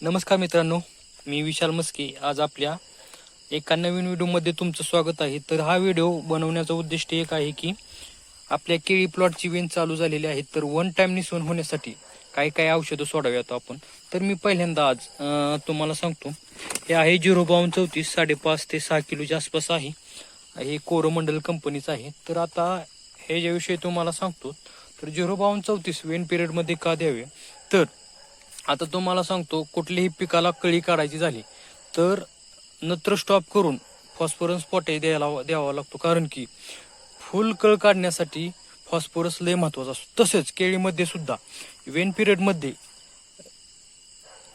नमस्कार मित्रांनो, मी विशाल मस्के. आज आपल्या एका नवीन व्हिडिओमध्ये तुमचं स्वागत आहे. तर हा व्हिडिओ बनवण्याचा उद्दिष्ट एक आहे की आपल्या केळी प्लॉटची वेन चालू झालेली आहे, तर वन टाइम निसवण होण्यासाठी काय काय औषधं सोडाव्यात आपण. तर मी पहिल्यांदा आज तुम्हाला सांगतो. हे आहे 05234 5.5 ते 6 किलोच्या आसपास आहे. हे कोरोमंडल कंपनीचं आहे. तर आता हे ज्याविषयी तुम्हाला सांगतो, तर 05234 वेन पिरियडमध्ये का द्यावे. तर आता तुम्हाला सांगतो, कुठल्याही पिकाला कळी काढायची झाली तर नत्र स्टॉप करून फॉस्फरस पोटॅश द्यावा लागतो. कारण की फुल कळ काढण्यासाठी फॉस्फरस लय महत्वाचा असतो. तसेच केळीमध्ये सुद्धा वेन पिरियडमध्ये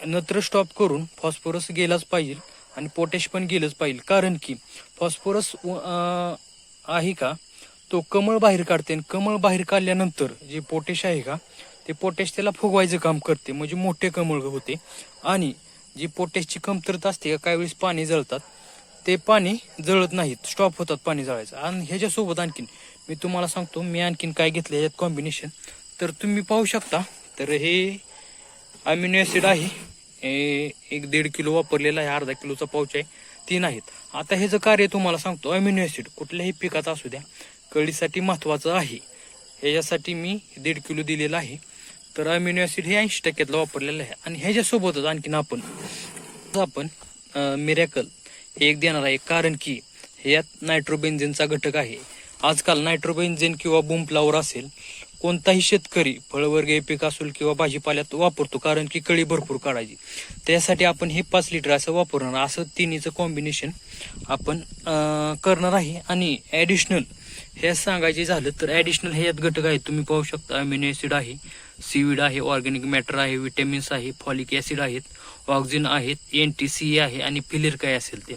नत्र स्टॉप करून फॉस्फरस गेलाच पाहिजे आणि पोटॅश पण गेलंच पाहिजे. कारण की फॉस्फरस आहे का, तो कमळ बाहेर काढते आणि कमळ बाहेर काढल्यानंतर जे पोटॅश आहे का, ते पोटॅश त्याला फुगवायचं काम करते, म्हणजे मोठे कमळ होते. आणि जी पोटॅशची कमतरता असते का, काही वेळेस पाणी जळतात, ते पाणी जळत नाहीत, स्टॉप होतात पाणी जळायचं. आणि ह्याच्यासोबत आणखीन मी तुम्हाला सांगतो, मी आणखीन काय घेतलं याच्यात कॉम्बिनेशन. तर तुम्ही पाहू शकता, तर हे अमिनो ॲसिड आहे. हे 1-1.5 किलो वापरलेला आहे, अर्धा किलोचा पाऊच आहे, 3 आहेत. आता ह्याचं कार्य तुम्हाला सांगतो. अमिनो ॲसिड कुठल्याही पिकात असू द्या, कळीसाठी महत्वाचं आहे. ह्याच्यासाठी मी 1.5 किलो दिलेला आहे. तर अमिनो ॲसिड हे 80% वापरलेलं आहे. आणि ह्याच्यासोबतच आणखीन आपण मिरॅकल हे एक देणार आहे. कारण की ह्यात नायट्रोबेन्झिनचा घटक आहे. आजकाल नायट्रोबेन्झिन किंवा बूमफ्लॉवर असेल, कोणताही शेतकरी फळवर्गीय पीक असेल किंवा भाजीपाल्यात वापरतो, कारण की कळी भरपूर काढायची. त्यासाठी आपण हे 5 लिटर असं वापरणार. असं तिन्हीचं कॉम्बिनेशन आपण करणार आहे. आणि ॲडिशनल हे सांगायचे झालं तर ॲडिशनल ह्यात घटक आहेत, तुम्ही पाहू शकता. अमिनो ॲसिड आहे, सीविड आहे, ऑर्गॅनिक मॅटर आहे, विटॅमिन्स आहे, फॉलिक ॲसिड आहेत, ऑक्झिन आहेत, NTC आहे आणि फिलेर काय असेल ते.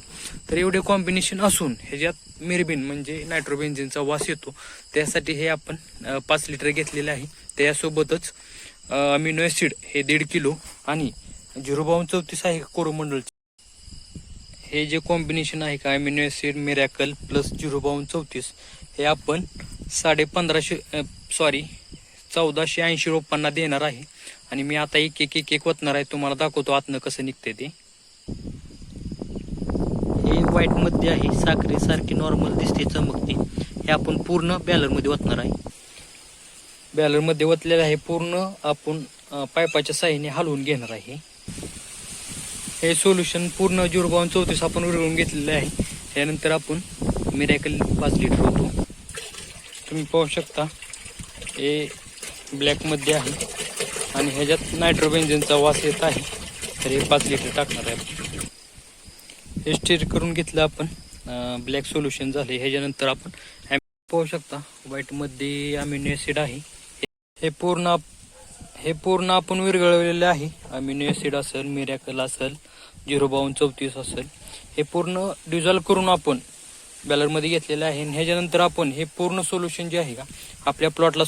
तर एवढे कॉम्बिनेशन असून ह्याच्यात मिरबिन म्हणजे नायट्रोबेन्झिनचा वास येतो, त्यासाठी हे आपण 5 लिटर घेतलेले आहे. त्यासोबतच अमिनो ॲसिड हे 1.5 किलो आणि 05234 आहे कोरोमंडलचे. हे जे कॉम्बिनेशन आहे का, अमिनो ॲसिड, मिरॅकल प्लस 05234, हे आपण 1480 रोपांना देणार आहे. आणि मी आता एक वतणार आहे, तुम्हाला दाखवतो आतनं कसं निघते ते. हे व्हाईट मध्ये आहे, साखरे सारखी नॉर्मल दिसते, चमकते. हे आपण पूर्ण बॅलरमध्ये वतणार आहे. बॅलरमध्ये वतलेलं आहे, पूर्ण आपण पाईपाच्या साहाय्याने हलवून घेणार आहे. हे सोल्युशन पूर्ण 05234 आपण विरघळून घेतलेलं आहे. त्यानंतर आपण मिरॅकल 5 लिटर होतो. तुम्ही पाहू शकता, हे ब्लॅकमध्ये आहे आणि ह्याच्यात नायट्रोबेन्झिनचा वास येत आहे. तर हे 5 लिटर टाकणार आहे. हे स्टीर करून घेतलं आपण, ब्लॅक सोल्युशन झाले. ह्याच्यानंतर आपण पाहू शकता, व्हाईटमध्ये अमिनो ॲसिड आहे. हे पूर्ण आपण विरघळवलेले आहे. अमिनो ॲसिड असेल, मिरॅकल असेल, 05234 असेल, हे पूर्ण डिझॉल्व करून आपण बॅलरमध्ये घेतलेलं आहे. ह्याच्यानंतर आपण हे पूर्ण सोल्युशन जे आहे का, आपल्या प्लॉटला